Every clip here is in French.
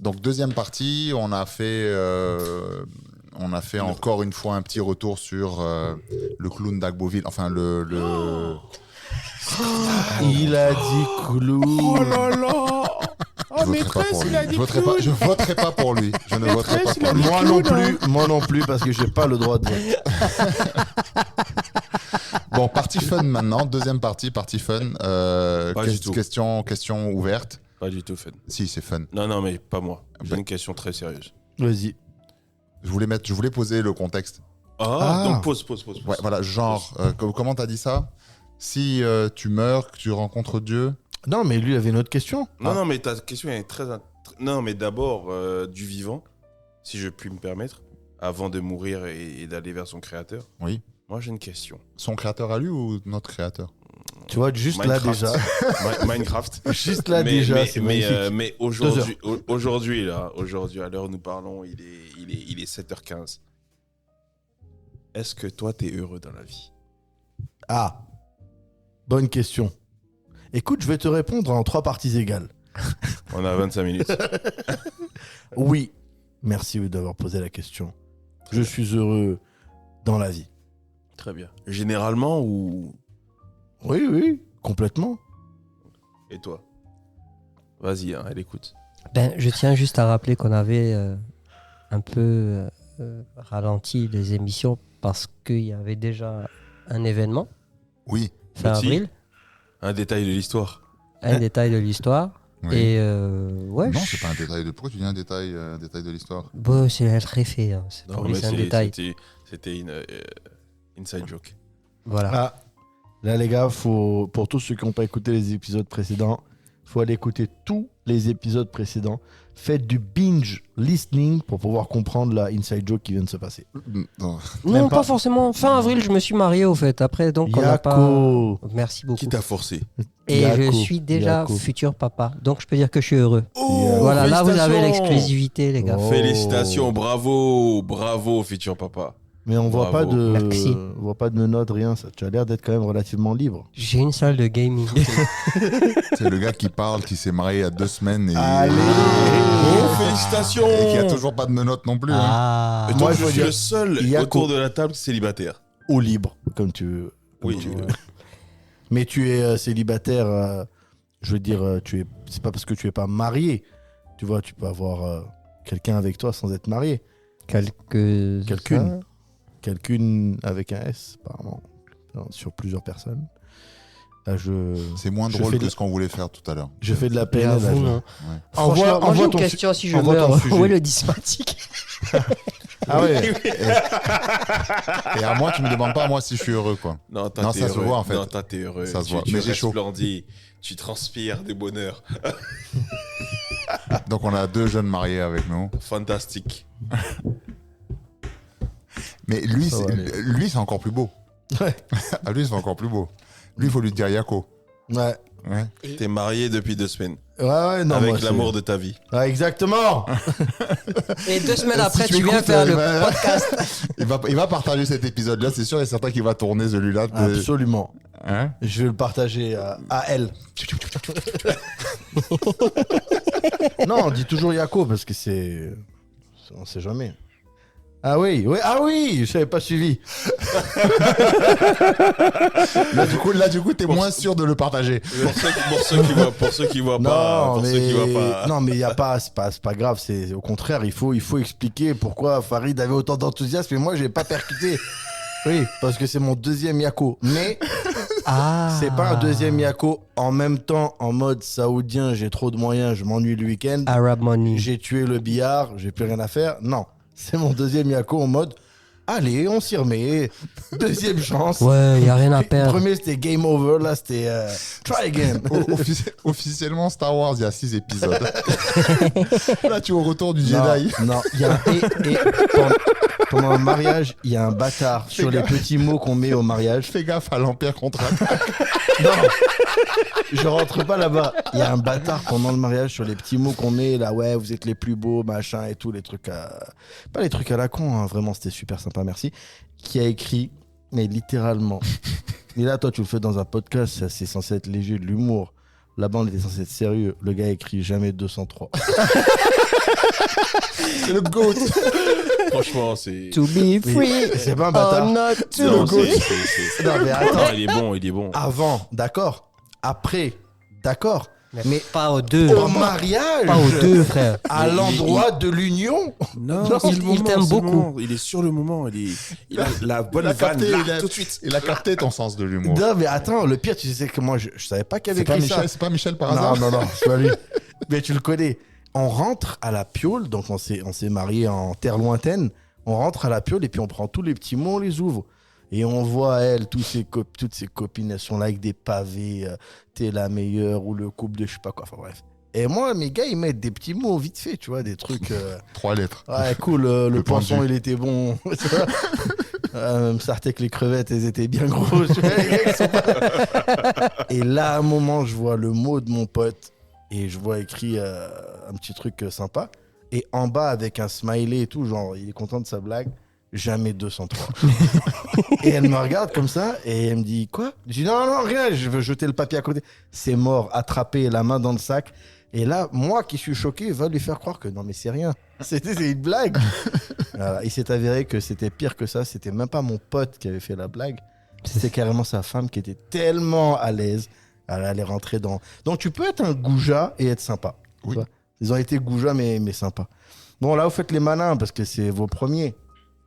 Donc, deuxième partie, on a fait encore une fois un petit retour sur le clown d'Agboville. Enfin, Il a dit clown. Oh là là. Oh, maîtresse, il a dit clown. Je voterai pas pour lui. Je ne voterai pas pour lui. Moi non plus, parce que j'ai pas le droit de vote. Bon, partie fun maintenant. Deuxième partie fun. Pas du tout. Question ouverte. Pas du tout fun. Si, c'est fun. Non, mais pas moi. J'ai une question très sérieuse. Vas-y. Je voulais poser le contexte. Donc pause. Ouais, voilà, genre, comment t'as dit ça? Si tu meurs, que tu rencontres Dieu. Non, mais lui avait une autre question. Non, mais ta question est très... Non, mais d'abord, du vivant, si je puis me permettre, avant de mourir et d'aller vers son créateur. Oui. Moi, j'ai une question. Son créateur à lui ou notre créateur? Tu vois, juste là déjà. Minecraft. Juste là déjà, c'est magnifique. Mais aujourd'hui, à l'heure où nous parlons, il est 7h15. Est-ce que toi, t'es heureux dans la vie? Ah, bonne question. Écoute, je vais te répondre en 3 parties égales. On a 25 minutes. Oui, merci d'avoir posé la question. Je suis heureux dans la vie. Très bien. Généralement ou... Oui, complètement. Et toi? Vas-y, elle écoute. Je tiens juste à rappeler qu'on avait un peu ralenti les émissions parce qu'il y avait déjà un événement Oui. fin avril. Un détail de l'histoire. Un détail de l'histoire. Oui. Et ouais. Non, c'est pas un détail de. Pourquoi tu dis un détail de l'histoire? Bon, c'est un très fait. Hein. Pour lui, c'est un détail. C'était une inside joke. Voilà. Ah, là les gars, pour tous ceux qui n'ont pas écouté les épisodes précédents, il faut aller écouter tous les épisodes précédents. Faites du binge listening pour pouvoir comprendre la inside joke qui vient de se passer. Non. Non, pas forcément. Fin avril, je me suis marié au fait. Après, donc on n'a pas. Yako. Merci beaucoup. Qui t'a forcé? Et Yako. je suis déjà Yako. futur papa. Donc je peux dire que je suis heureux. Oh, Voilà, là vous avez félicitations. l'exclusivité, les gars. Oh. Félicitations, bravo, futur papa. Mais on voit pas Bravo. Merci. on voit pas de menottes, rien. Ça. Tu as l'air d'être quand même relativement libre. J'ai une salle de gaming. C'est le gars qui parle, qui s'est marié il y a 2 semaines et, Allez. Oh, félicitations. et qui a toujours pas de menottes non plus. Hein. Ah. Et Moi, donc, je je veux suis dire, le seul Yako. autour de la table célibataire. Ou libre, comme tu veux. Comme Oui. tu veux. Mais tu es célibataire, je veux dire, c'est pas parce que tu es pas marié. Tu vois, tu peux avoir quelqu'un avec toi sans être marié. Quelques. Quelqu'une. Quelqu'une avec un S, apparemment. Sur plusieurs personnes. C'est moins Je drôle fais que de- ce qu'on voulait faire tout à l'heure. Je fais de la Et PNL. à vous, non. Ouais. Franchement, moi, j'ai envoie une ton question si je envoie ton meurs. sujet. Où est le dysmatique? Ah ouais. Et à moi, tu me demandes pas à moi si je suis heureux, quoi. Non, Non, t'es ça se heureux. voit, en fait. Non, t'es heureux. Ça se voit. Tu Mais j'ai chaud. resplendis. Tu transpires de bonheur. Donc on a 2 jeunes mariés avec nous. Fantastique. Mais lui, Ça va aller. lui c'est encore plus beau. Ouais. À lui, c'est encore plus beau. Lui, il faut lui dire Yako. Ouais. Ouais. T'es marié depuis 2 semaines. Ouais, non, moi, avec c'est- l'amour de ta vie. Ouais, exactement. Et 2 semaines après, Si tu viens écoutes, faire le bah, podcast. il va partager cet épisode-là. C'est sûr et certain qu'il va tourner celui-là. Absolument. Hein? Je vais le partager à elle. Non, on dit toujours Yako parce que c'est. On sait jamais. Ah oui, je savais pas suivi. Là, du coup, t'es moins sûr de le partager. Pour ceux qui voient pas. Pour ceux qui voient pas. Non, mais il y a pas, c'est pas grave. C'est au contraire, il faut expliquer pourquoi Farid avait autant d'enthousiasme et moi j'ai pas percuté. Oui, parce que c'est mon 2e Yako. Mais Ah. c'est pas un 2e Yako en même temps en mode saoudien. J'ai trop de moyens, je m'ennuie le week-end. Arab Money. J'ai tué le billard, j'ai plus rien à faire. Non, c'est mon 2e Yako en mode allez, on s'y remet. 2e chance. Ouais, y a rien à Le perdre. premier c'était game over, là c'était try again. Officiellement, Star Wars, il y a 6 épisodes. Là, tu es au retour du Non, Jedi. non, il y a pendant le mariage, il y a un bâtard sur les petits mots qu'on met au mariage. Fais gaffe à l'Empire contre-attaque. Non, je rentre pas là-bas. Il y a un bâtard pendant le mariage sur les petits mots qu'on met là, ouais, vous êtes les plus beaux, machin et tout, les trucs pas les trucs à la con, hein, vraiment, c'était super sympa, merci. Qui a écrit, mais littéralement. Et là, toi, tu le fais dans un podcast, ça, c'est censé être léger, de l'humour. Là-bas, on était censé être sérieux. Le gars a écrit jamais 203. C'est le GOAT. Franchement, c'est. To be free. C'est pas un bâtard. or not to. Non, goat. c'est- Non, mais attends. Non, il est bon. Avant, d'accord. Après, d'accord. Mais Pas aux deux. au mariage, Pas aux deux, frère. à Mais l'endroit de l'union. Non, c'est le moment, t'aime c'est le beaucoup. moment. Il est sur le moment. Il a la bonne Il a vanne capté, là, tout de suite. Il a capté ton sens de l'humour. Non, mais attends, le pire, tu sais que moi, je savais pas qu'il y avait C'est pas écrit ça. Michel, c'est pas Michel par Non, hasard. non, non, c'est pas lui. Mais tu le connais. On rentre à la piole, donc on s'est mariés en terre lointaine. On rentre à la piole et puis on prend tous les petits mots, on les ouvre. Et on voit elle, toutes ses copines, elles sont là avec des pavés, t'es la meilleure, ou le couple de je sais pas quoi, enfin bref. Et moi, mes gars, ils mettent des petits mots vite fait, tu vois, des trucs. 3 lettres. Ouais, cool, le poisson, pendu. il était bon. Tu vois. Même sortait que les crevettes, elles étaient bien grosses. Tu vois, les gars, ils sont pas- Et là, à un moment, je vois le mot de mon pote et je vois écrit un petit truc sympa. Et en bas, avec un smiley et tout, genre, il est content de sa blague. Jamais 203. Et elle me regarde comme ça et elle me dit quoi? Je dis non, non, rien, je veux jeter le papier à côté. C'est mort, attrapé, la main dans le sac. Et là, moi qui suis choqué, va lui faire croire que non, mais c'est rien. C'est une blague. Voilà, il s'est avéré que c'était pire que ça. C'était même pas mon pote qui avait fait la blague. C'était carrément sa femme qui était tellement à l'aise. Elle allait rentrer dans. Donc tu peux être un goujat et être sympa. Oui. Tu vois. Ils ont été goujats mais sympas. Bon, là, vous faites les malins parce que c'est vos premiers.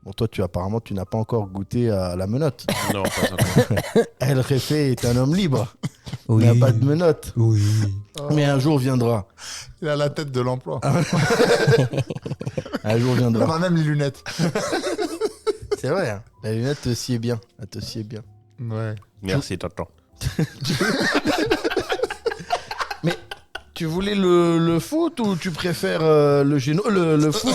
Bon, toi, apparemment, tu n'as pas encore goûté à la menotte. Non, pas encore. El Refe est un homme libre. Oui. Il n'a pas de menotte. Oui. Mais un jour viendra. Il a la tête de l'emploi. Un jour Il viendra. a même les lunettes. C'est vrai, hein. La lunette te sied bien. Elle te sied bien. Ouais. Merci, tonton. Mais tu voulais le foot ou tu préfères le géno le foot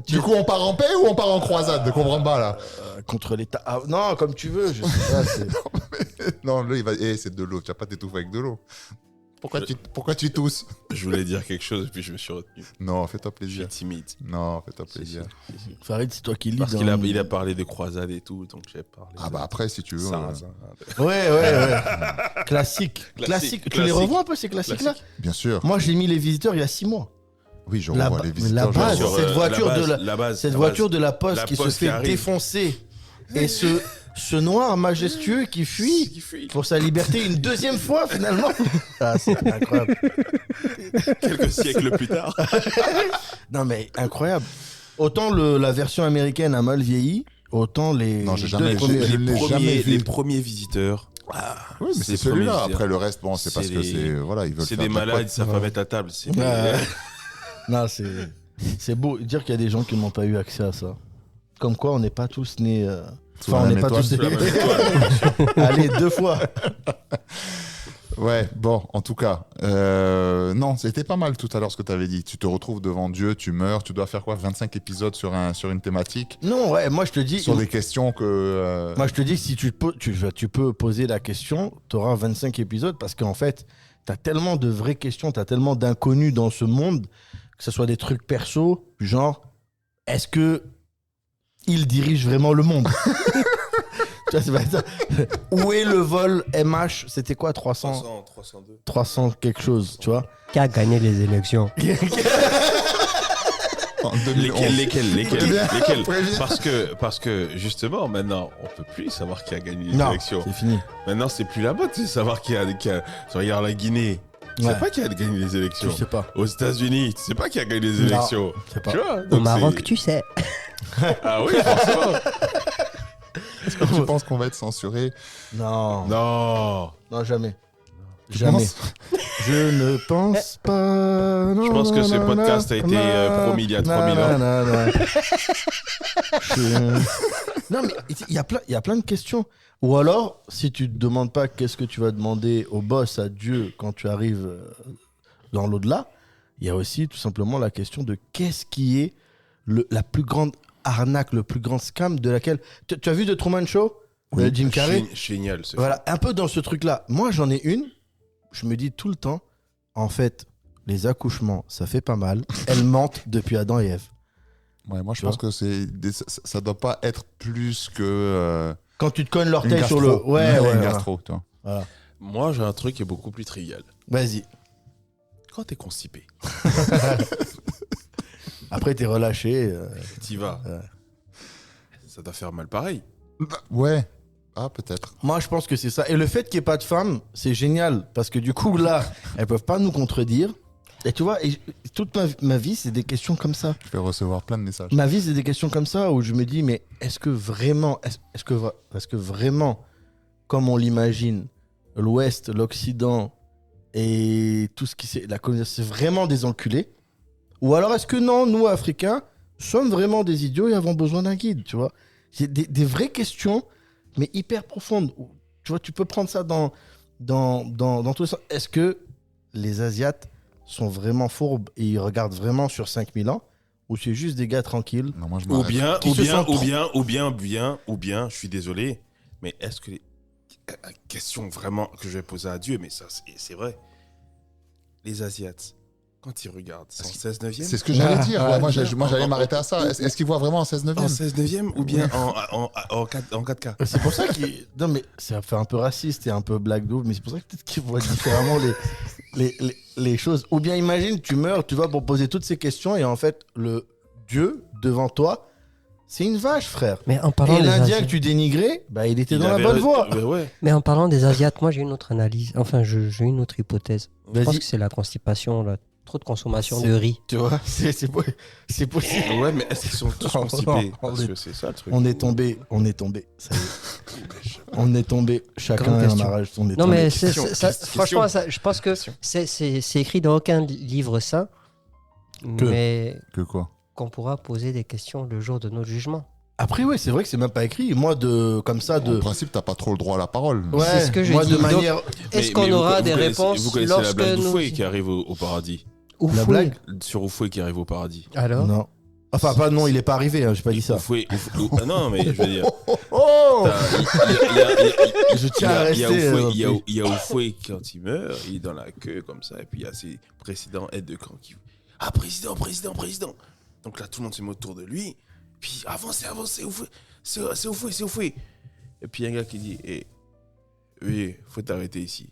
Du coup, on part en paix ou on part en croisade? Comprends pas là. contre l'État. Ah, non, comme tu veux. Je sais pas. c'est- Non, là, il va. Eh, c'est de l'eau. Tu vas pas t'étouffer avec de l'eau. Pourquoi tu tousses? Je voulais dire quelque chose et puis je me suis retenu. Non, fais-toi Je suis plaisir. timide. Non, fais-toi plaisir. Farid, c'est toi qui lis. Parce dans- qu'il a parlé de croisade et tout, donc j'ai parlé. Ah bah après, si tu veux. Saint-Zin. Ouais. Classique. Classique. Tu les classique. revois un peu ces classiques-là? Bien sûr. Moi, j'ai mis Les Visiteurs il y a 6 mois. Oui, je La revois ba- les la visiteurs. je base, revois. cette voiture de la base. Cette la voiture base. de la Poste La qui se Poste qui fait arrive. défoncer. Et ce noir majestueux qui fuit pour sa liberté une deuxième fois finalement. Ah, c'est incroyable. Quelques siècles plus tard. Non mais incroyable. Autant la version américaine a mal vieilli, autant les Non, j'ai deux jamais- premiers- j'ai- je l'ai jamais vu. Les premiers visiteurs. Oui, mais c'est les celui-là. premiers Après, le reste, bon, c'est parce C'est que les- c'est. Voilà, ils veulent C'est faire des de la malades, pote. ça va mettre à table. C'est des- Ouais. Non, c'est beau dire qu'il y a des gens qui n'ont pas eu accès à ça. Comme quoi, on n'est pas tous nés. Sous Enfin, la on n'est même pas étoile. tous Sous la même nés. Allez, 2 fois. Ouais, bon, en tout cas, non, c'était pas mal tout à l'heure ce que tu avais dit. Tu te retrouves devant Dieu, tu meurs, tu dois faire quoi? 25 épisodes sur une thématique, Non, ouais, moi je te dis. sur des questions que. Moi, je te dis que si tu peux poser la question, tu auras 25 épisodes parce qu'en fait, tu as tellement de vraies questions, tu as tellement d'inconnus dans ce monde, que ce soit des trucs perso, genre, est-ce que il dirige vraiment le monde? Tu vois, c'est pas ça. Où est le vol MH? C'était quoi, 300 302. 300 quelque chose, tu vois? Qui a gagné les élections? En 2011. Lesquels Préviens. Parce que justement, maintenant, on peut plus savoir qui a gagné les Non, élections. c'est fini. Maintenant, c'est plus la mode, c'est savoir qui a. Regarde la Guinée. Tu sais Ouais. pas qui a gagné les Tu élections. sais pas. Aux États-Unis, tu sais pas qui a gagné les Non. élections. Je sais pas. Tu vois Au donc Maroc, c'est- tu sais. Ah oui, forcément. Est-ce que tu penses qu'on va être censuré? Non. Non. Non, jamais. Tu Jamais. penses? Je ne pense pas. Je pense que ce podcast a été promis il y a 3000 ans. Non, mais il y a plein de questions. Ou alors, si tu te demandes pas qu'est-ce que tu vas demander au boss, à Dieu, quand tu arrives dans l'au-delà, il y a aussi tout simplement la question de qu'est-ce qui est la plus grande arnaque, le plus grand scam de laquelle. Tu as vu The Truman Show? Oui, Jim Carrey? Génial. Ce Voilà, un peu dans ce truc-là. Moi, j'en ai une. Je me dis tout le temps, en fait, les accouchements, ça fait pas mal. Elles mentent depuis Adam et Ève. Ouais, moi je Tu pense que ça doit pas être plus que Quand tu te cognes une l'orteil gastro. sur le. Ouais, Une voilà. gastro, tu vois. Voilà. Moi, j'ai un truc qui est beaucoup plus trivial. Vas-y. Quand t'es constipé, Après, t'es relâché. t'y vas. Ouais. Ça doit faire mal pareil. Bah, ouais. Ah, peut-être. Moi, je pense que c'est ça. Et le fait qu'il n'y ait pas de femmes, c'est génial. Parce que du coup, là, elles peuvent pas nous contredire. Et tu vois, toute ma vie, c'est des questions comme ça. Je vais recevoir plein de messages. Ma vie, c'est des questions comme ça où je me dis, mais est-ce que vraiment, comme on l'imagine, l'Ouest, l'Occident et tout ce qui c'est, la colonisation, c'est vraiment des enculés? Ou alors est-ce que non, nous, Africains, sommes vraiment des idiots et avons besoin d'un guide, tu vois? C'est des vraies questions, mais hyper profondes. Tu vois, tu peux prendre ça dans tous les sens. Est-ce que les Asiates sont vraiment fourbes et ils regardent vraiment sur 5000 ans? Ou c'est juste des gars tranquilles? Non, moi, je Ou m'arrête. bien, je suis désolé, mais est-ce que question vraiment que je vais poser à Dieu, mais ça, c'est vrai. Les Asiates, quand ils regardent, c'est en 16 neuvième? C'est ce que j'allais dire. Ouais, moi, bien. j'allais m'arrêter à ça. Est-ce qu'ils voient vraiment en 16 En neuvième? 16 neuvième ou bien en 4K? C'est pour ça qu'il. Non, mais ça fait un peu raciste et un peu black double, mais c'est pour ça que peut-être qu'ils voient différemment les choses. Ou bien imagine, tu meurs, tu vas pour poser toutes ces questions et en fait, le Dieu devant toi, c'est une vache, frère. Mais en parlant Et des l'Indien Asiates, que tu dénigrais, bah, il était Il dans la avait bonne voie. Ouais. mais en parlant des Asiates, moi j'ai une autre analyse. Enfin, j'ai une autre hypothèse. Je pense Vas-y, que c'est la constipation, trop de consommation C'est- de riz. tu vois, c'est possible. Ouais, mais est-ce qu'ils sont tous Non, constipés? non, Parce que c'est ça le truc. On est tombé. Ça y est. On est tombé. Chacun Grande a un question. marrage. On est Non, tombé. mais question, franchement, question. ça, je pense que Question. c'est écrit dans aucun livre saint, Que- mais Que quoi? qu'on pourra poser des questions le jour de notre jugement. Après, ouais, c'est vrai que c'est même pas écrit. Moi, comme ça, En principe, t'as pas trop le droit à la parole. Ouais, C'est ce que je moi, dis. de Donc, manière. Est-ce Mais qu'on vous- aura vous des connaissez- réponses Vous connaissez la lorsque blague nous... d'Oufoué qui arrive au paradis. Ouf, La oui. blague Sur Oufoué qui arrive au paradis. Alors Non. Enfin, pas, non, il est pas arrivé, hein, j'ai pas dit ça. Non, mais je veux dire. Oh Je Il tiens à y a rester. il y a Oufoué quand il meurt, il est dans la queue comme ça, et puis il y a ses précédents aides de camp qui. Ah, président. Donc là, tout le monde se met autour de lui. Puis avancez, Oufoué. C'est Oufoué. Et puis il y a un gars qui dit oui, faut t'arrêter ici.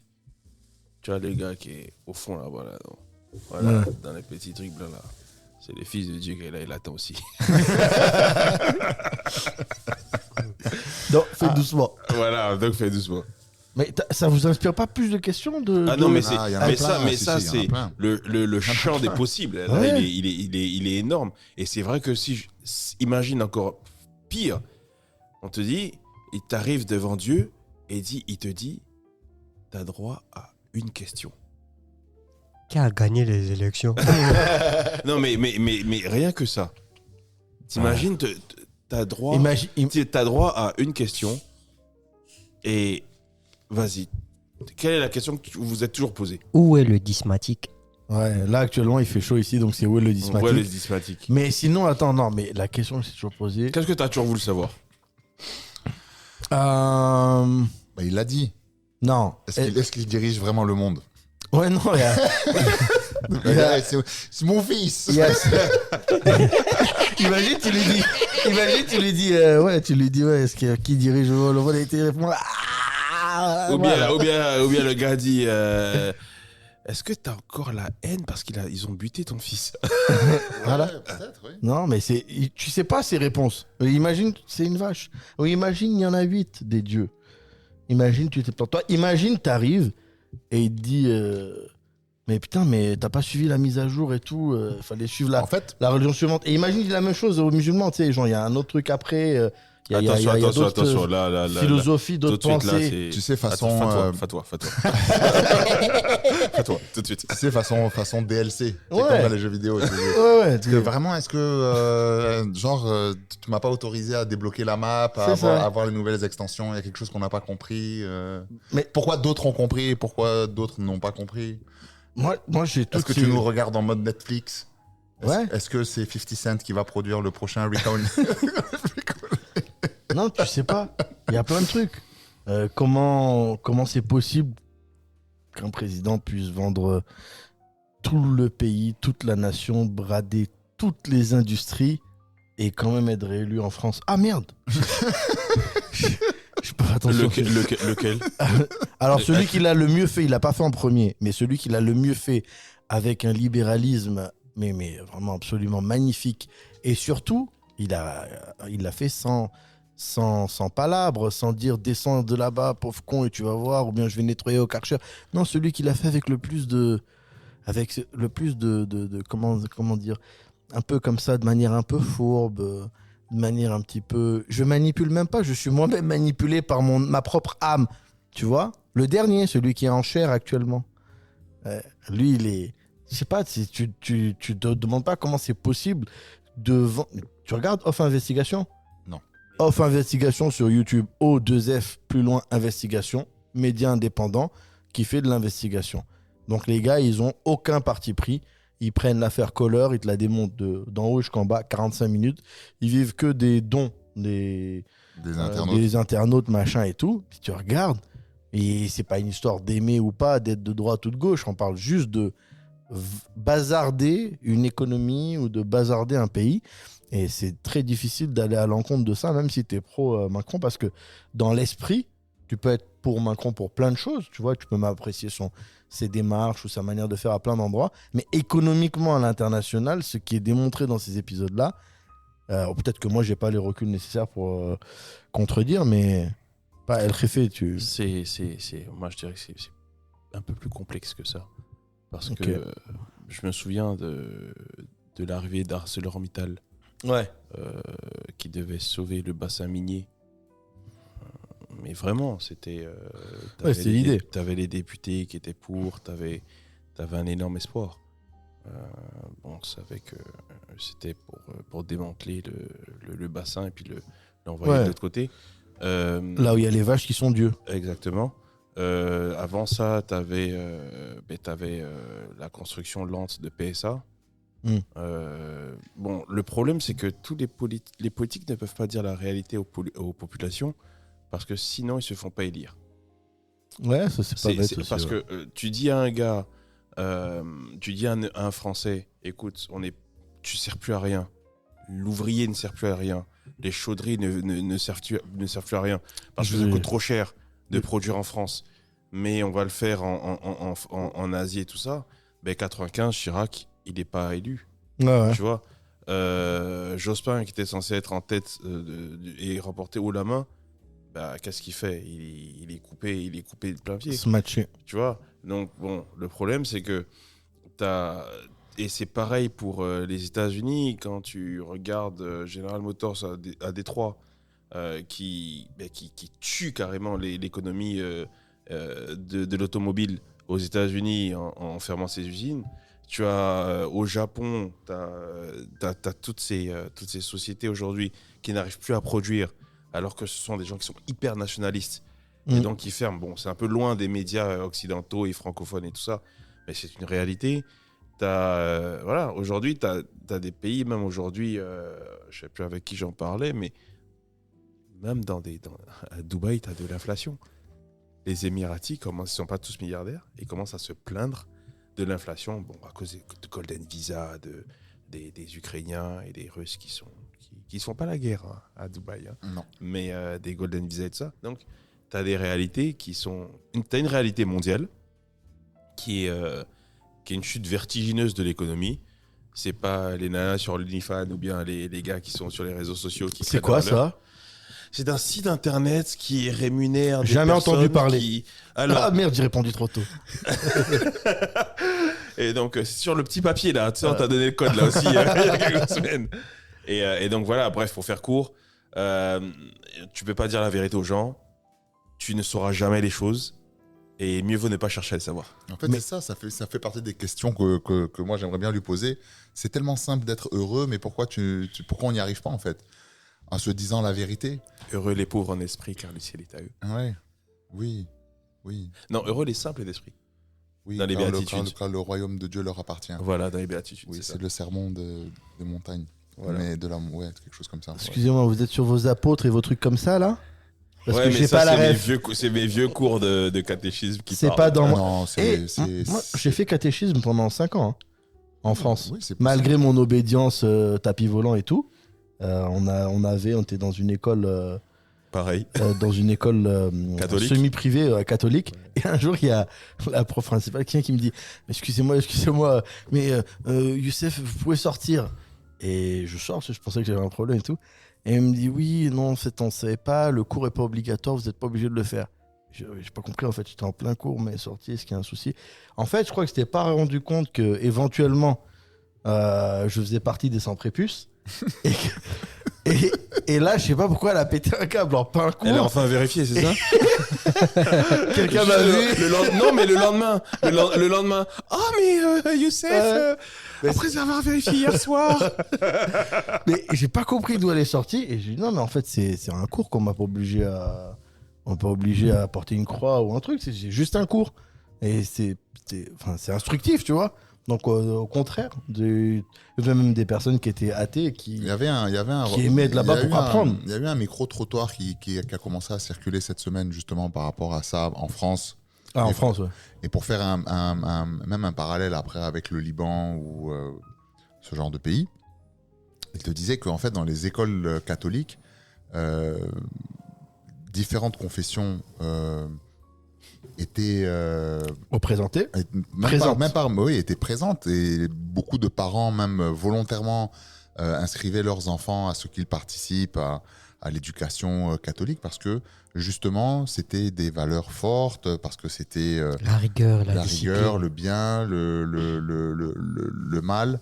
Tu vois, le gars qui est au fond là, voilà. Dans les petits trucs blancs là. C'est le fils de Dieu qui est là, il attend aussi. Non, fais doucement. Voilà, donc fais doucement. Mais ça vous inspire pas plus de questions de. Ah non, mais Ah, il y en a mais plein, ça, si, il y en a c'est plein. le champ des possibles. Là, Ouais. il est énorme. Et c'est vrai que imagine encore pire, on te dit, il t'arrive devant Dieu et il te dit, t'as droit à une question. Qui a gagné les élections? Non, mais rien que ça. T'imagines, t'as droit, t'as droit à une question et vas-y. Quelle est la question que vous vous êtes toujours posée? Où est le dysmatique? Ouais, là actuellement il fait chaud ici, donc c'est où le dysmatique. Ouais, le dysmatique. Mais sinon, attends, non, mais la question que je toujours posée. Qu'est-ce que t'as toujours voulu savoir? Bah, il l'a dit. Non. Est-ce qu'il dirige vraiment le monde? Ouais, non, il y a. Ouais, c'est mon fils. il y a- Imagine, tu lui dis, ouais, est-ce qui dirige le monde? Et tu réponds, ah, Ou voilà. bien le gars dit est-ce que t'as encore la haine parce qu'ils ont buté ton fils? Voilà. Peut-être, oui. Non, mais tu sais pas ces réponses. Imagine, c'est une vache. Ou imagine, il y en a 8 des dieux. Imagine, tu t'es planté. Toi, imagine, t'arrives et il te dit mais putain, mais t'as pas suivi la mise à jour et tout. Fallait suivre En fait, la religion suivante. Et imagine, il dit la même chose aux musulmans. Tu sais, genre, il y a un autre truc après. Il y a d'autres Attention, là, philosophies, tout de d'autres suite, là, pensées. c'est... tu sais, façon. Fais-toi, tout de suite. Tu sais, façon DLC. C'est Ouais. comme dans les jeux vidéo. tu sais. Ouais, Est-ce que vraiment, tu m'as pas autorisé à débloquer la map, à C'est ça. avoir les nouvelles extensions, il y a quelque chose qu'on n'a pas compris. Mais- pourquoi d'autres ont compris et pourquoi d'autres n'ont pas compris? Moi, j'ai tout. Est-ce que tu nous regardes en mode Netflix? Ouais. Est-ce que c'est 50 Cent qui va produire le prochain Recon? Non, tu sais pas. Il y a plein de trucs. Comment c'est possible qu'un président puisse vendre tout le pays, toute la nation, brader toutes les industries et quand même être réélu en France? Ah merde. Je peux pas attention. Lequel Alors, celui qui l'a le mieux fait, il l'a pas fait en premier, mais celui qui l'a le mieux fait avec un libéralisme, mais vraiment absolument magnifique. Et surtout, il l'a fait sans palabres, sans dire descends de là-bas, pauvre con, et tu vas voir, ou bien je vais nettoyer au Karcher. Non, celui qui l'a fait avec le plus de comment dire, un peu comme ça, de manière un peu fourbe, de manière un petit peu. Je manipule même pas, je suis moi-même manipulé par ma propre âme, tu vois. Le dernier, celui qui est en chair actuellement, lui, il est. Je sais pas, tu te demandes pas comment c'est possible de. Tu regardes Off Investigation ? Non. Off Investigation sur YouTube, O2F, plus loin, Investigation, média indépendant qui fait de l'investigation. Donc les gars, ils ont aucun parti pris. Ils prennent l'affaire Kohler, ils te la démontent d'en haut jusqu'en bas, 45 minutes. Ils vivent que des dons des internautes, machin et tout. Si tu regardes, et c'est pas une histoire d'aimer ou pas, d'être de droite ou de gauche. On parle juste de bazarder une économie ou de bazarder un pays. Et c'est très difficile d'aller à l'encontre de ça, même si tu es pro-Macron, parce que dans l'esprit, tu peux être pour Macron pour plein de choses. Tu vois, tu peux m'apprécier ses démarches ou sa manière de faire à plein d'endroits. Mais économiquement, à l'international, ce qui est démontré dans ces épisodes-là, peut-être que moi, j'ai pas les reculs nécessaires pour contredire, mais pas El Jefe, moi, je dirais que c'est un peu plus complexe que ça. Parce Ok. que je me souviens de l'arrivée d'ArcelorMittal, Ouais. qui devait sauver le bassin minier. Mais vraiment, c'était. C'est l'idée. T'avais les députés qui étaient pour, t'avais un énorme espoir. On savait que c'était pour démanteler le bassin et puis l'envoyer de l'autre côté. Là où il y a les vaches qui sont dieux. Exactement. Avant ça, t'avais la construction lente de PSA. Le problème, c'est que tous les politiques ne peuvent pas dire la réalité aux populations, parce que sinon, ils se font pas élire. Ouais, ça c'est pas bête aussi. Parce que tu dis à un gars, tu dis à un Français, écoute, tu sers plus à rien. L'ouvrier ne sert plus à rien. Les chauderies ne servent plus à rien. Parce que ça coûte trop cher de produire en France. Mais on va le faire en Asie et tout ça. 95, Chirac, il n'est pas élu. Ouais. Tu vois, Jospin, qui était censé être en tête et remporter haut la main, qu'est-ce qu'il fait ? Il est coupé de plein pied. Se matcher. Tu vois ? Donc, bon, le problème, c'est que et c'est pareil pour les États-Unis, quand tu regardes General Motors à Détroit, qui tue carrément l'économie de l'automobile aux États-Unis en fermant ses usines. Tu as au Japon, t'as toutes ces sociétés aujourd'hui qui n'arrivent plus à produire, alors que ce sont des gens qui sont hyper nationalistes. Et donc ils ferment. Bon, c'est un peu loin des médias occidentaux et francophones et tout ça, mais c'est une réalité. Aujourd'hui, t'as des pays, même aujourd'hui, je sais plus avec qui j'en parlais, mais même à Dubaï, t'as de l'inflation. Les Émiratis, ils ne sont pas tous milliardaires, et commencent à se plaindre de l'inflation, à cause de Golden Visa, des Ukrainiens et des Russes qui se font pas la guerre à Dubaï, Non. Mais des Golden Visa et tout ça. Donc, tu as des réalités t'as une réalité mondiale qui est une chute vertigineuse de l'économie. C'est pas les nanas sur l'Unifan ou bien les gars qui sont sur les réseaux sociaux qui C'est quoi ça ? C'est un site internet qui rémunère des Jamais personnes entendu parler. Alors... Ah merde, j'ai répondu trop tôt. Et donc, c'est sur le petit papier là, tu sais, on t'a donné le code là aussi il y a quelques semaines. Et donc voilà, bref, pour faire court, tu peux pas dire la vérité aux gens, tu ne sauras jamais les choses, et mieux vaut ne pas chercher à le savoir. En fait, c'est ça fait partie des questions que moi j'aimerais bien lui poser. C'est tellement simple d'être heureux, mais pourquoi on n'y arrive pas en fait ? En se disant la vérité. Heureux les pauvres en esprit, car le ciel est à eux. Ouais, oui. Non, heureux les simples d'esprit. Oui, dans les béatitudes. Car le royaume de Dieu leur appartient. Voilà, dans les béatitudes. Oui, c'est le sermon de montagne. Voilà. Mais quelque chose comme ça. Excusez-moi, vous êtes sur vos apôtres et vos trucs comme ça là ? Parce que mais j'ai ça, pas la ref. c'est mes vieux cours de catéchisme qui C'est parlent. pas dans Ah moi. non, Moi, j'ai fait catéchisme pendant 5 ans en France. Oui, c'est Malgré mon obédience tapis volant et tout, on était dans une école Pareil. dans une école Catholique. semi-privée catholique. Et un jour, il y a la prof principale qui me dit excusez-moi, mais Youssef, vous pouvez sortir. Et je sors, parce que je pensais que j'avais un problème et tout. Et elle me dit oui, non, en fait, on ne savait pas, le cours n'est pas obligatoire, vous n'êtes pas obligé de le faire. J'ai pas compris, en fait, j'étais en plein cours, mais sorti, est-ce qu'il y a un souci? En fait, je crois que je n'étais pas rendu compte que éventuellement je faisais partie des sans prépuces. Et là, je sais pas pourquoi elle a pété un câble en plein cours. Elle a enfin vérifié, c'est ça? Quelqu'un m'a vu. Non, mais le lendemain. Ah, mais Youssef, après avoir vérifié hier soir. Mais j'ai pas compris d'où elle est sortie. Et j'ai dit non, mais en fait, c'est un cours qu'on m'a pas obligé à. On m'a pas obligé à porter une croix ou un truc. C'est juste un cours. Et c'est instructif, tu vois. Donc, au contraire, il y avait même des personnes qui étaient athées qui aimaient être là-bas pour apprendre. Il y a eu un micro-trottoir qui a commencé à circuler cette semaine, justement, par rapport à ça en France. Ah, en France, ouais. Et pour faire même un parallèle après avec le Liban ou ce genre de pays, il te disait qu'en fait, dans les écoles catholiques, différentes confessions étaient représentées, étaient présentes, et beaucoup de parents même volontairement inscrivaient leurs enfants à ce qu'ils participent à l'éducation catholique, parce que justement c'était des valeurs fortes, parce que c'était la rigueur, la rigueur, le bien, le mal,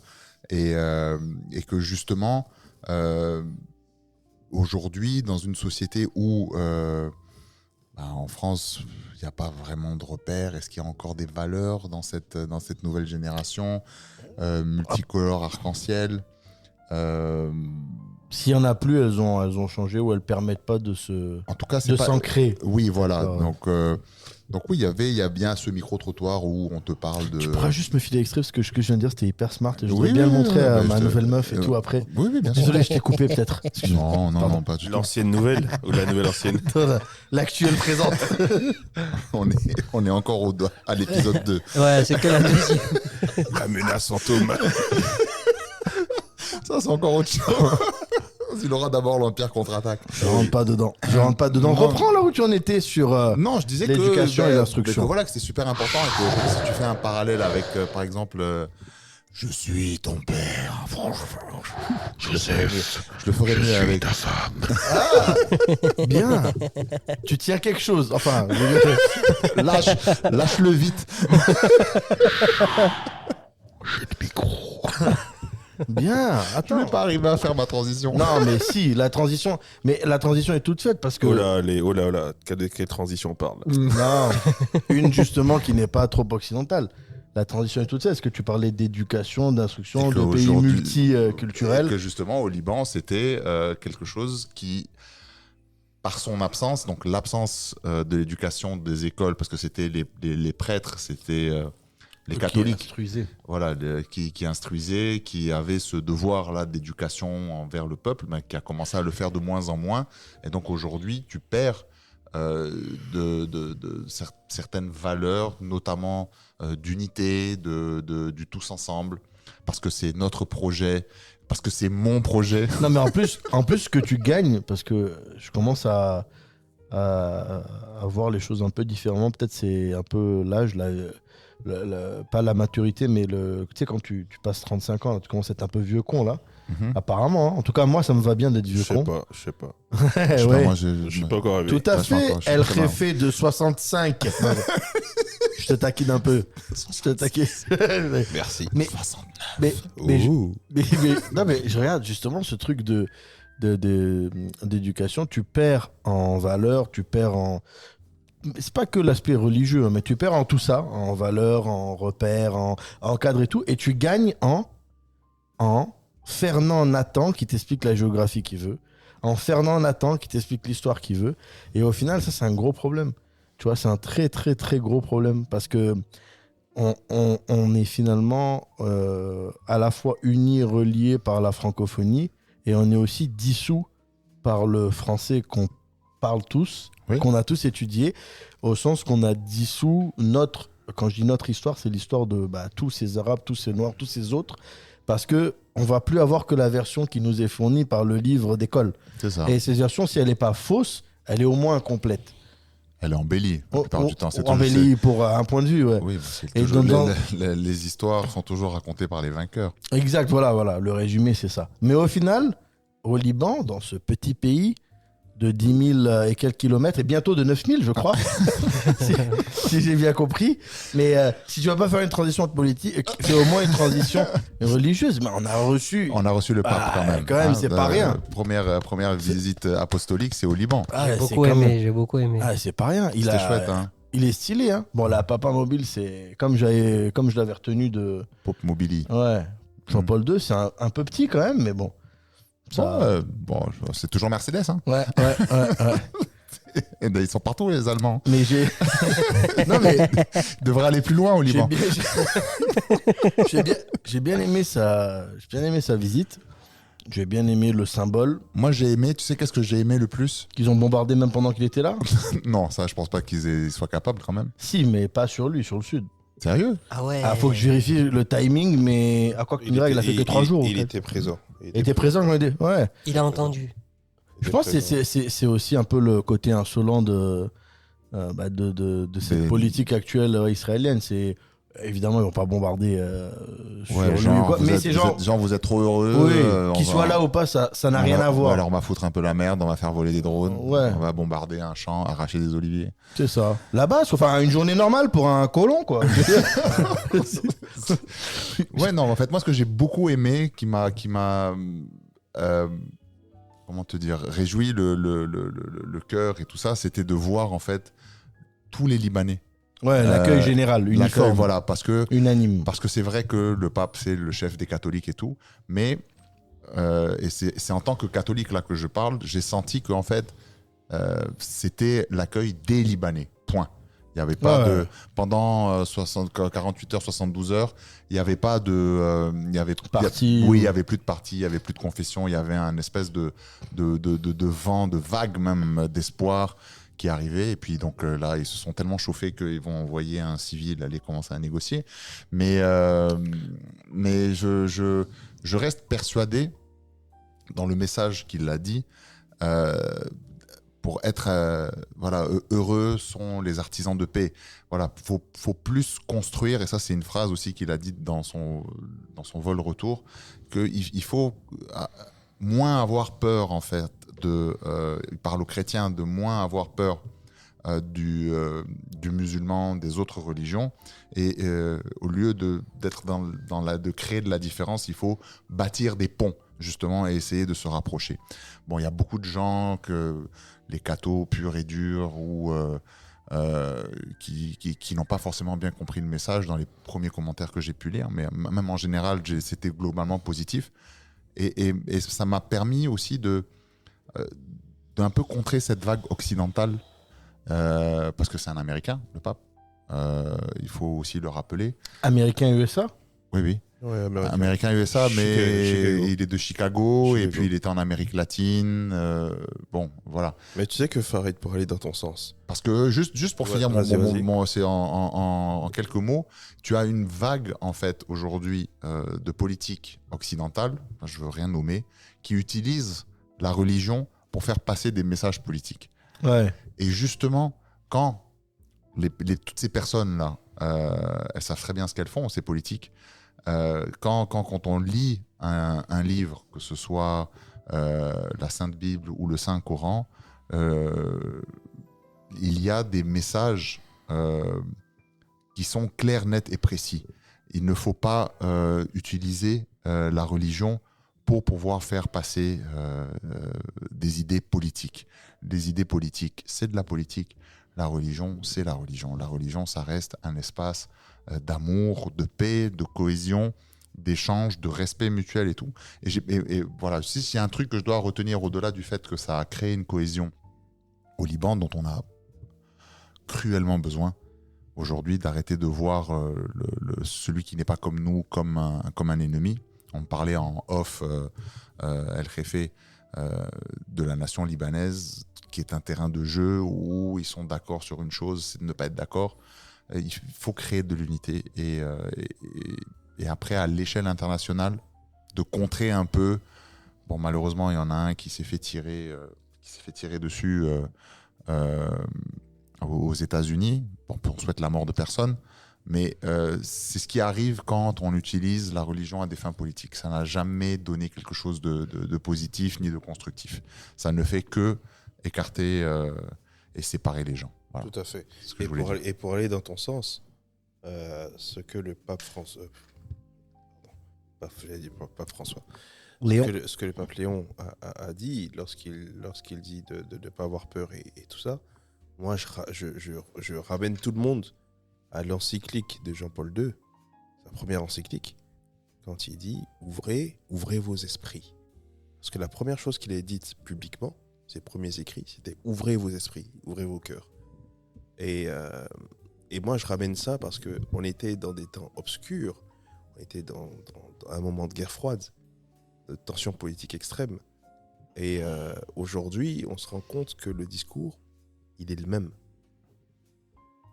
et que justement aujourd'hui, dans une société où en France, il n'y a pas vraiment de repères. Est-ce qu'il y a encore des valeurs dans cette nouvelle génération multicolore, arc-en-ciel? S'il n'y en a plus, elles ont changé, ou elles ne permettent pas de s'ancrer. Oui, voilà. Donc oui, il y a bien ce micro-trottoir où on te parle de... Tu pourras juste me filer l'extrait, parce que ce que je viens de dire, c'était hyper smart. Et je voudrais bien le montrer à ma nouvelle meuf et tout après. Oui, bien sûr. Désolé, je t'ai coupé peut-être. Non, pas du tout. L'ancienne nouvelle ou la nouvelle ancienne? L'actuelle présente. On est encore à l'épisode 2. Ouais, c'est que la deuxième. La menace fantôme. Ça, c'est encore autre chose. Il aura d'abord l'Empire contre-attaque. Je rentre pas dedans. Non. Reprends là où tu en étais sur non, je disais l'éducation et l'instruction. Voilà, que c'est super important, et que si tu fais un parallèle avec, par exemple, je suis ton père, franchement, Joseph, je le ferais mieux avec ta femme. Ah, bien. Tu tiens quelque chose. Enfin, lâche-le vite. J'ai le micro. bien. Je Attends. vais pas arriver à faire ma transition. Non, mais si, la transition. Mais la transition est toute faite parce que. Oh là, quelle transition on parle? Non, une justement qui n'est pas trop occidentale. La transition est toute faite. Est-ce que tu parlais d'éducation, d'instruction, Et que de pays aujourd'hui- multiculturels? Et que justement, au Liban, c'était quelque chose qui, par son absence, donc l'absence de l'éducation des écoles, parce que c'était les prêtres, c'était les catholiques, voilà, qui instruisaient, qui avaient ce devoir-là d'éducation envers le peuple, mais qui a commencé à le faire de moins en moins. Et donc aujourd'hui, tu perds certaines valeurs, notamment d'unité, du tous ensemble, parce que c'est notre projet, parce que c'est mon projet. Non, mais en plus, ce que tu gagnes, parce que je commence à voir les choses un peu différemment. Peut-être c'est un peu l'âge, pas la maturité, mais tu sais, quand tu passes 35 ans, tu commences à être un peu vieux con, là. Apparemment, hein. En tout cas, moi, ça me va bien d'être vieux con. Je sais pas. Ouais. Je suis pas encore arrivé. Tout à je suis fait. encore- je suis Elle très marrant. fait de 65. Non, je te taquine un peu. Je te taquine. Merci. Mais- mais non, mais je regarde justement ce truc d'éducation. Tu perds en valeur, tu perds en. C'est pas que l'aspect religieux, hein, mais tu perds en tout ça, en valeur, en repère, en cadre et tout, et tu gagnes en Fernand Nathan qui t'explique la géographie qu'il veut, en Fernand Nathan qui t'explique l'histoire qu'il veut, et au final, ça c'est un gros problème. Tu vois, c'est un très très très gros problème, parce que on est finalement à la fois unis, reliés par la francophonie, et on est aussi dissous par le français qu'on parle tous, Oui. qu'on a tous étudié, au sens qu'on a dissous quand je dis notre histoire, c'est l'histoire de tous ces Arabes, tous ces Noirs, tous ces autres, parce que on va plus avoir que la version qui nous est fournie par le livre d'école. C'est ça. Et cette version, si elle n'est pas fausse, elle est au moins complète. Elle est embellie la plupart du temps. C'est Embellie pour un point de vue, ouais. Oui, c'est Et toujours- dans- les histoires sont toujours racontées par les vainqueurs. Exact, voilà, le résumé, c'est ça. Mais au final, au Liban, dans ce petit pays de 10 000 et quelques kilomètres, et bientôt de 9 000, je crois, si j'ai bien compris. Mais si tu vas pas faire une transition politique, c'est au moins une transition religieuse. Mais on a reçu... On a reçu le pape Ah, quand même. quand même, c'est pas rien. Première visite apostolique, c'est au Liban. Ah, J'ai c'est beaucoup comme- aimé, j'ai beaucoup aimé. Ah, c'est pas rien. C'était chouette, hein. Il est stylé, hein. Bon, la Papa Mobile, c'est comme je l'avais retenu de... Pope Mobili. Ouais. Jean-Paul II, c'est un peu petit quand même, mais bon. Ça... Bon, c'est toujours Mercedes. Hein. Ouais. Et ben, ils sont partout, les Allemands. Mais j'ai... non, mais Ils devraient aller plus loin au j'ai Liban. bien... j'ai bien aimé sa visite. J'ai bien aimé le symbole Moi, j'ai aimé, tu sais qu'est-ce que j'ai aimé le plus? qu'ils ont bombardé même pendant qu'il était là. Non, ça, je pense pas qu'ils soient capables quand même. Si, mais pas sur lui, sur le sud. Sérieux? Ah ouais. Ah, faut que je vérifie le timing, mais à quoi qu'il il a fait que 3 jours. Il en fait. était présent. Il était présent quand il était... Ouais. Il a entendu. Je pense que c'est aussi un peu le côté insolent de cette Des- politique actuelle israélienne. C'est évidemment ils vont pas bombarder sur Ouais, lui, genre, quoi. Mais c'est genre vous êtes trop heureux. oui, qu'il on soit va- là ou pas, ça n'a on rien va- à voir. On va leur foutre un peu la merde, on va faire voler des drones, Ouais. on va bombarder un champ, arracher des oliviers. C'est ça. Là-bas, enfin une journée normale pour un colon quoi. Ouais, non, en fait, moi, ce que j'ai beaucoup aimé, qui m'a comment te dire, réjoui le cœur et tout ça, c'était de voir, en fait, tous les Libanais. Ouais, l'accueil général, L'accueil, uniforme, voilà, parce que unanime. c'est vrai que le pape, c'est le chef des catholiques et tout, mais, et c'est en tant que catholique là que je parle, j'ai senti qu'en fait, c'était l'accueil des Libanais, point. Il n'y avait pas Ouais. de... Pendant 48 heures, 72 heures, il n'y avait pas de... il y avait, Parti. oui, il n'y avait plus de parti, il n'y avait plus de confession, il y avait un espèce de vent, de vague même d'espoir qui arrivait. Et puis donc là, ils se sont tellement chauffés qu'ils vont envoyer un civil aller commencer à négocier. Mais je reste persuadé, dans le message qu'il a dit, pour être heureux sont les artisans de paix. Voilà, faut plus construire, et ça c'est une phrase aussi qu'il a dite dans son vol retour, qu'il faut moins avoir peur en fait il parle aux chrétiens de moins avoir peur du musulman, des autres religions, et au lieu d'être de créer de la différence, il faut bâtir des ponts justement et essayer de se rapprocher. Bon, il y a beaucoup de gens les cathos purs et durs ou qui n'ont pas forcément bien compris le message dans les premiers commentaires que j'ai pu lire, mais même en général, c'était globalement positif. Et ça m'a permis aussi d'un peu contrer cette vague occidentale, parce que c'est un Américain, le pape. Il faut aussi le rappeler. Américain USA. Oui. Ouais, Américain USA, mais Chicago. il est de Chicago, et Chicago. puis il était en Amérique latine. Bon, voilà. Mais tu sais que Farid, pour aller dans ton sens, Parce que juste pour Ouais, finir, vas-y. c'est en quelques mots, tu as une vague en fait aujourd'hui de politique occidentale, je veux rien nommer, qui utilise la religion pour faire passer des messages politiques. Ouais. Et justement, quand toutes ces personnes-là, elles savent très bien ce qu'elles font, ces politiques, quand on lit un livre, que ce soit la Sainte Bible ou le Saint Coran, il y a des messages qui sont clairs, nets et précis. Il ne faut pas utiliser la religion pour pouvoir faire passer des idées politiques. Des idées politiques, c'est de la politique. La religion, c'est la religion. La religion, ça reste un espace d'amour, de paix, de cohésion, d'échange, de respect mutuel et tout. Et voilà, s'il y a un truc que je dois retenir au-delà du fait que ça a créé une cohésion au Liban dont on a cruellement besoin aujourd'hui, d'arrêter de voir celui qui n'est pas comme nous comme un ennemi. On parlait en off, El Jefe, de la nation libanaise, qui est un terrain de jeu où ils sont d'accord sur une chose, c'est de ne pas être d'accord. Il faut créer de l'unité et après, à l'échelle internationale, de contrer un peu. Bon, malheureusement, il y en a un qui s'est fait tirer s'est fait tirer dessus euh, aux États-Unis. Bon, on souhaite la mort de personne, mais c'est ce qui arrive quand on utilise la religion à des fins politiques. Ça n'a jamais donné quelque chose de positif ni de constructif. Ça ne fait que écarter et séparer les gens. Voilà. Tout à fait. C'est ce que je voulais dire. Et pour aller dans ton sens, ce que le pape François... J'allais dire pape François. Léon. Ce que le pape Léon a dit lorsqu'il dit de ne pas avoir peur et tout ça, moi je ramène tout le monde à l'encyclique de Jean-Paul II, sa première encyclique, quand il dit ouvrez vos esprits. Parce que la première chose qu'il a dite publiquement, ses premiers écrits, c'était ouvrez vos esprits, ouvrez vos cœurs. Et moi je ramène ça parce qu'on était dans des temps obscurs, on était dans un moment de guerre froide, de tension politique extrême. Et aujourd'hui, on se rend compte que le discours, il est le même.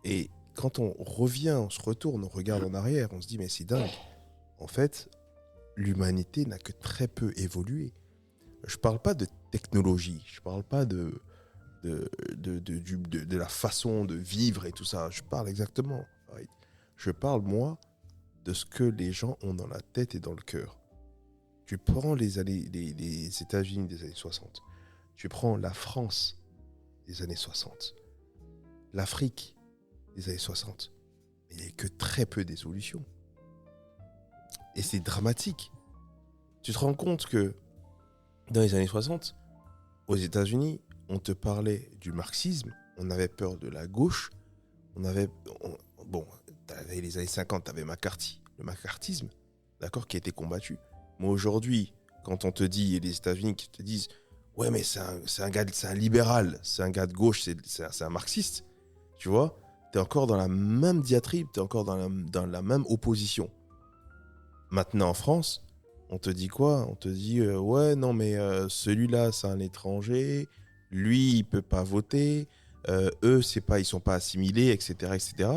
Et quand on revient, on se retourne, on regarde en arrière, on se dit mais c'est dingue. En fait, l'humanité n'a que très peu évolué. Je parle pas de technologie, je parle pas de la façon de vivre et tout ça. Je parle exactement. Je parle, moi, de ce que les gens ont dans la tête et dans le cœur. Tu prends les États-Unis des années 60, tu prends la France des années 60, l'Afrique des années 60, mais il n'y a que très peu d'évolution. Et c'est dramatique. Tu te rends compte que dans les années 60, aux États-Unis, on te parlait du marxisme, on avait peur de la gauche, t'avais les années 50, t'avais McCarthy, le macartisme, d'accord, qui a été combattu. Mais aujourd'hui, quand on te dit, et les États-Unis qui te disent ouais, mais c'est un libéral, c'est un gars de gauche, c'est un marxiste, tu vois, t'es encore dans la même diatribe, t'es encore dans la même opposition. Maintenant en France, on te dit quoi? On te dit ouais, non, mais celui-là, c'est un étranger, lui, il peut pas voter, eux, ils sont pas assimilés, etc., etc.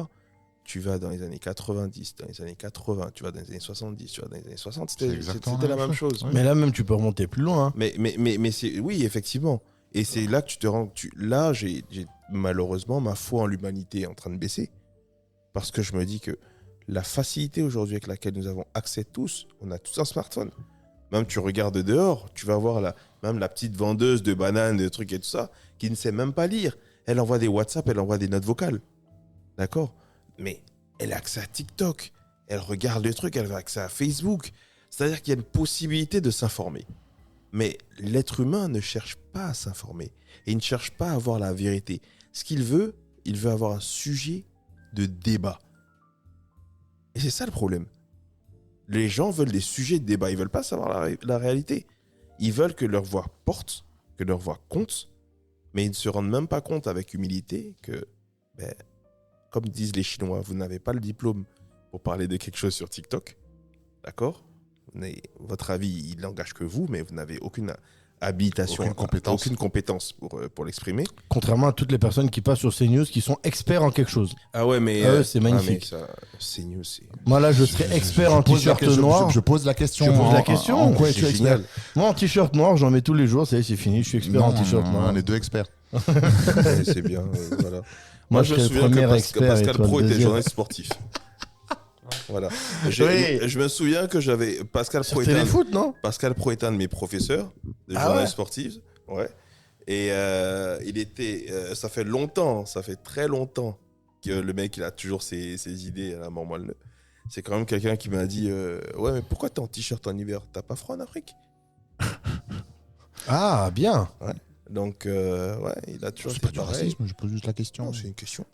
Tu vas dans les années 90, dans les années 80, tu vas dans les années 70, tu vas dans les années 60, c'était la même chose. Ouais. Mais là même, tu peux remonter plus loin. Hein. Mais c'est, oui, effectivement. Et c'est là que tu te rends... Là, j'ai malheureusement, ma foi en l'humanité est en train de baisser. Parce que je me dis que la facilité aujourd'hui avec laquelle nous avons accès tous, on a tous un smartphone. Même tu regardes dehors, tu vas voir même la petite vendeuse de bananes, de trucs et tout ça, qui ne sait même pas lire. Elle envoie des WhatsApp, elle envoie des notes vocales. D'accord ? Mais elle a accès à TikTok, elle regarde le truc, elle a accès à Facebook. C'est-à-dire qu'il y a une possibilité de s'informer. Mais l'être humain ne cherche pas à s'informer. Et il ne cherche pas à avoir la vérité. Ce qu'il veut, il veut avoir un sujet de débat. Et c'est ça le problème. Les gens veulent des sujets de débat. Ils ne veulent pas savoir la réalité. Ils veulent que leur voix porte, que leur voix compte. Mais ils ne se rendent même pas compte avec humilité que... comme disent les Chinois, vous n'avez pas le diplôme pour parler de quelque chose sur TikTok. D'accord ? Votre avis, il n'engage que vous, mais vous n'avez aucune habilitation, aucune compétence pour l'exprimer. Contrairement à toutes les personnes qui passent sur CNews qui sont experts en quelque chose. Ah ouais, mais... c'est magnifique. CNews, c'est... Moi là, je serais expert en t-shirt noir. Je pose la question. Je pose la question. En quoi es-tu expert? Moi, en t-shirt noir, j'en mets tous les jours. C'est fini, je suis expert en t-shirt noir. On est deux experts. C'est bien, voilà. Moi, je serais le premier expert. Pascal Pro était deuxième. journaliste sportif. Voilà. Je me souviens que j'avais Pascal Pro était Téléfoot, non? Pascal Pro était un de mes professeurs de journaliste sportif. Ouais. Et il était. Ça fait très longtemps que le mec il a toujours ses idées à la mort moelle. C'est quand même quelqu'un qui m'a dit ouais, mais pourquoi t'es en t-shirt en hiver? T'as pas froid en Afrique? Ah, bien. Ouais. Donc, ouais, il a toujours C'est été pas du pareil. racisme, je pose juste la question. Non, c'est une question.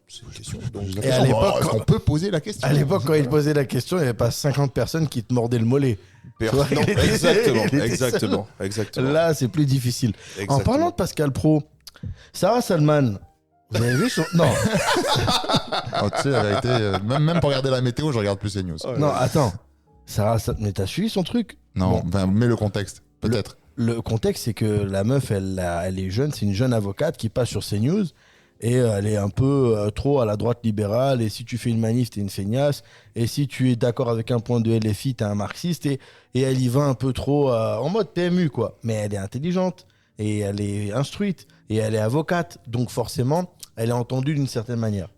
Donc, Et à l'époque, on peut poser la question. À l'époque, quand il posait la question, il n'y avait pas 50 personnes qui te mordaient le mollet. Tu vois, non, il était- exactement, il était exactement, exactement. Là, c'est plus difficile. En Exactement. parlant de Pascal Pro, Sarah Salman, vous avez vu son... Non, Ah, tu sais, la vérité, même pour regarder la météo, je regarde plus les news. non, attends. Sarah Salman, mais t'as suivi son truc? Non, Bon. enfin, mets le contexte, peut-être. Le contexte, c'est que la meuf, elle est jeune, c'est une jeune avocate qui passe sur CNews et elle est un peu trop à la droite libérale. Et si tu fais une manif, t'es une feignasse. Et si tu es d'accord avec un point de LFI, t'es un marxiste. Et elle y va un peu trop en mode PMU, quoi. Mais elle est intelligente. et elle est instruite et elle est avocate. Donc forcément, elle est entendue d'une certaine manière.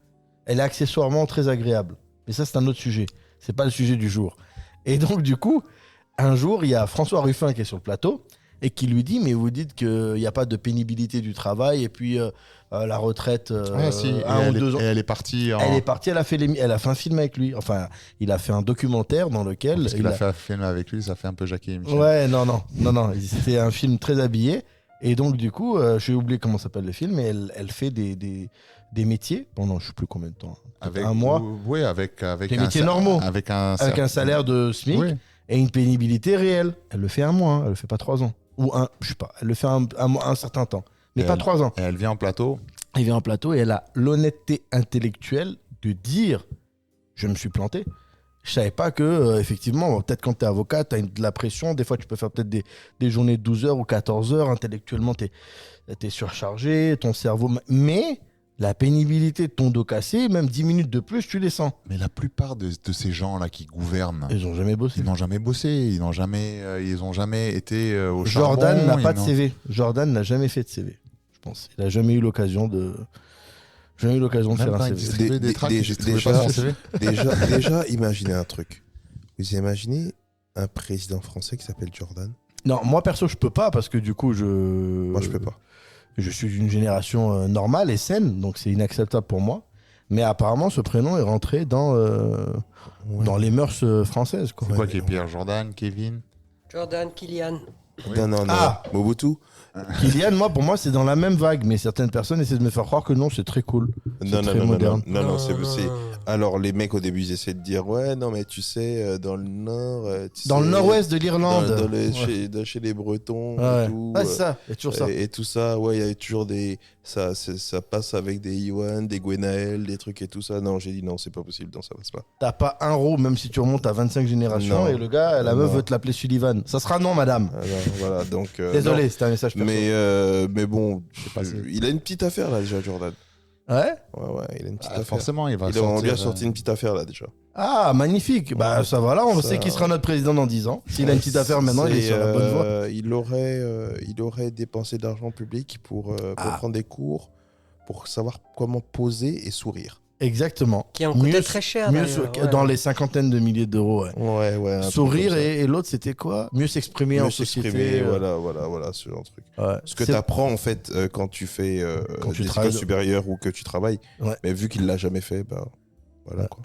Elle est accessoirement très agréable. Mais ça, c'est un autre sujet. C'est pas le sujet du jour. Et donc, du coup, un jour, il y a François Ruffin qui est sur le plateau et qui lui dit, mais vous dites qu'il n'y a pas de pénibilité du travail et puis la retraite, Si, et 1 ou 2 ans. et elle est partie. Elle est partie, elle a fait un film avec lui. Enfin, il a fait un documentaire dans lequel... Parce qu'il a fait un film avec lui, ça fait un peu Jackie et Michel. Ouais, non. C'était un film très habillé. Et donc, du coup, j'ai oublié comment s'appelle le film, mais elle fait des métiers pendant je ne sais plus combien de temps. Avec, un mois. Oui, avec Des métiers normaux. Avec un salaire de SMIC Oui. et une pénibilité réelle. Elle le fait un mois, elle le fait pas 3 ans. Ou je sais pas, elle le fait un certain temps. Mais Et pas elle- 3 ans. Et elle vient en plateau. Elle vient en plateau et elle a l'honnêteté intellectuelle de dire je me suis planté. Je savais pas que, effectivement, peut-être quand tu es avocat, tu as de la pression. Des fois, tu peux faire peut-être des journées de 12 heures ou 14 heures. Intellectuellement, tu es surchargé, ton cerveau. Mais la pénibilité de ton dos cassé, même 10 minutes de plus, tu les sens. Mais la plupart de ces gens-là qui gouvernent, Ils ont jamais bossé. ils n'ont jamais bossé, ils n'ont jamais été au charbon. Jordan n'a pas ils de n'ont- CV. Jordan n'a jamais fait de CV, je pense. Il n'a jamais eu l'occasion de Même faire quand un ils CV. distribuaient des tracts, ils déjà- distribuaient pas son CV. déjà, imaginez un truc. Vous imaginez un président français qui s'appelle Jordan? Non, moi perso, je peux pas parce que du coup, Moi, je peux pas. Je suis d'une génération normale et saine, donc c'est inacceptable pour moi. Mais apparemment, ce prénom est rentré dans les mœurs françaises. Quoi. C'est quoi qui est pire, Jordan, Kevin? Jordan, Kylian. Oui. Non. Ah. Mobutu? Kylian, moi, pour moi, c'est dans la même vague, mais certaines personnes essaient de me faire croire que non, c'est très cool. Non, très moderne. non, c'est. Alors, les mecs, au début, ils essaient de dire, ouais, non, mais tu sais, dans le nord. Dans le nord-ouest de l'Irlande. Chez les Bretons Ouais. et tout. Ouais, c'est ça, il y a toujours ça. Et tout ça, ouais, il y a toujours des. Ça passe avec des Iwan, des Gwenaël, des trucs et tout ça. Non, j'ai dit non, c'est pas possible, non, ça passe pas. T'as pas un ro, même si tu remontes à 25 générations, Non. et le gars, la meuf Non. veut te l'appeler Sullivan. Ça sera non, madame. Alors, voilà, donc. Désolé, non. c'était un message perso. Mais bon, passé. il a une petite affaire là déjà, Jordan. Ouais. Ouais, il a une petite Ah, affaire. forcément, il va On lui a sortir, sorti une petite affaire là déjà. Ah, magnifique. Bah, Ouais. ça va là, on Ça- sait qui sera notre président dans 10 ans. S'il a une petite affaire maintenant, il est sur la bonne voie. Il aurait dépensé de l'argent public pour prendre des cours pour savoir comment poser et sourire. Exactement. Qui en coûtait Mieux- très cher. Mieux d'ailleurs, sou- ouais. dans les cinquantaines de milliers d'euros. Ouais. Ouais, un truc Sourire comme ça. et l'autre, c'était quoi? Mieux s'exprimer en Mieux société. s'exprimer, voilà, ce genre de truc. Ouais. Ce que C'est- tu apprends en fait quand tu fais Quand tu des travailles- écoles supérieures ou que tu travailles, Ouais. mais vu qu'il l'a jamais fait, bah voilà Ouais. quoi.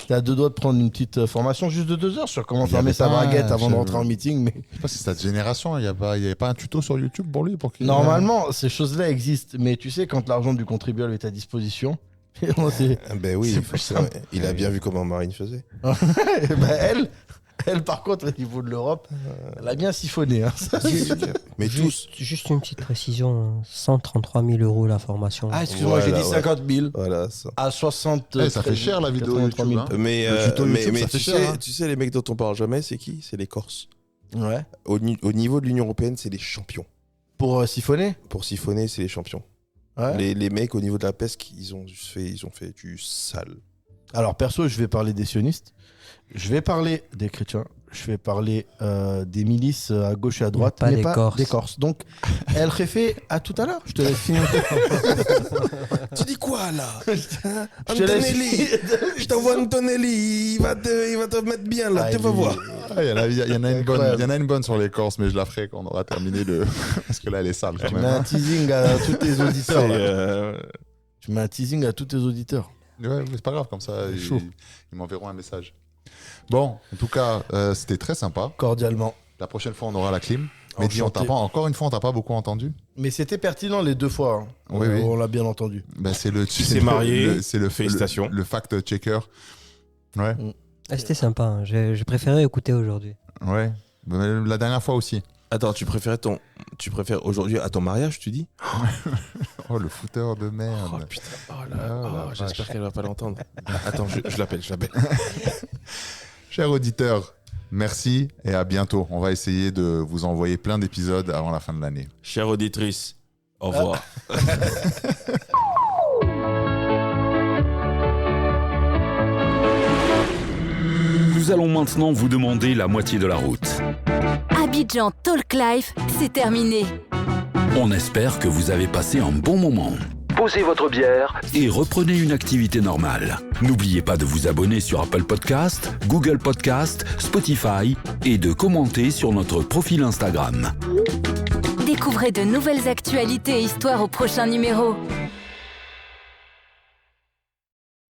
T'as 2 doigts de prendre une petite formation juste de 2 heures sur comment Il y fermer avait sa pas, braguette avant de je- rentrer en meeting. Mais Je sais pas si c'est cette génération, il y avait pas un tuto sur YouTube pour lui pour qu'il... normalement, ces choses-là existent. Mais tu sais, quand l'argent du contribuable est à disposition, c'est- Ben oui, C'est plus forcément. simple. Il a bien vu comment Marine faisait. elle, par contre, au niveau de l'Europe, elle a bien siphonné. Hein. Mais tous. Juste une petite précision 133 000 € la formation. Ah, excuse-moi, Voilà, j'ai dit ouais. 50 000 Voilà ça. à 60. Eh, ça fait cher la vidéo 83 000. YouTube. Hein. Mais, Le tuto YouTube, ça fait tu, cher, sais, hein. tu sais, les mecs dont on parle jamais, c'est qui? C'est les Corses. Ouais. Au niveau de l'Union Européenne, c'est les champions. Pour siphonner. Pour siphonner, c'est les champions. Ouais. Les mecs, au niveau de la pesque, ils ont fait du sale. Alors, perso, je vais parler des sionistes. Je vais parler des chrétiens. Je vais parler des milices à gauche et à droite. Pas mais des pas Corses. des Corses. Donc, El Jefe, à tout à l'heure. Je te laisse finir. Tu dis quoi là? Je te laisse Antonelli, je t'envoie Antonelli, il va te mettre bien là, Ah, tu vas il est- voir. Ah, il y en a une bonne, Incroyable. il y en a une bonne sur les Corses, mais je la ferai quand on aura terminé le. Parce que là, elle est sale quand Tu même. mets un hein. teasing à tous tes auditeurs. là. C'est, Tu mets un teasing à tous tes auditeurs. Ouais, mais c'est pas grave, comme ça, Chaud. ils m'enverront un message. Bon, en tout cas, c'était très sympa. Cordialement. La prochaine fois, on aura la clim. Mais dis, Enchanté. encore une fois, on t'a pas beaucoup entendu. Mais c'était pertinent les 2 fois. Hein. Oui, oui. On l'a bien entendu. Ben, c'est le. s'est marié, C'est le félicitations. Le fact-checker. Ouais, Ah, c'était sympa. Hein. J'ai préféré écouter aujourd'hui. ouais. Mais la dernière fois aussi. Attends, tu préfères aujourd'hui à ton mariage, tu dis? Oh, le fouteur de merde. Oh putain, Oh la j'espère qu'elle va pas l'entendre. Attends, je l'appelle. Chers auditeurs, merci et à bientôt. On va essayer de vous envoyer plein d'épisodes avant la fin de l'année. Chère auditrice, au revoir. Nous allons maintenant vous demander la moitié de la route. Abidjan Talk Life, c'est terminé. On espère que vous avez passé un bon moment. Posez votre bière et reprenez une activité normale. N'oubliez pas de vous abonner sur Apple Podcast, Google Podcast, Spotify et de commenter sur notre profil Instagram. Découvrez de nouvelles actualités et histoires au prochain numéro.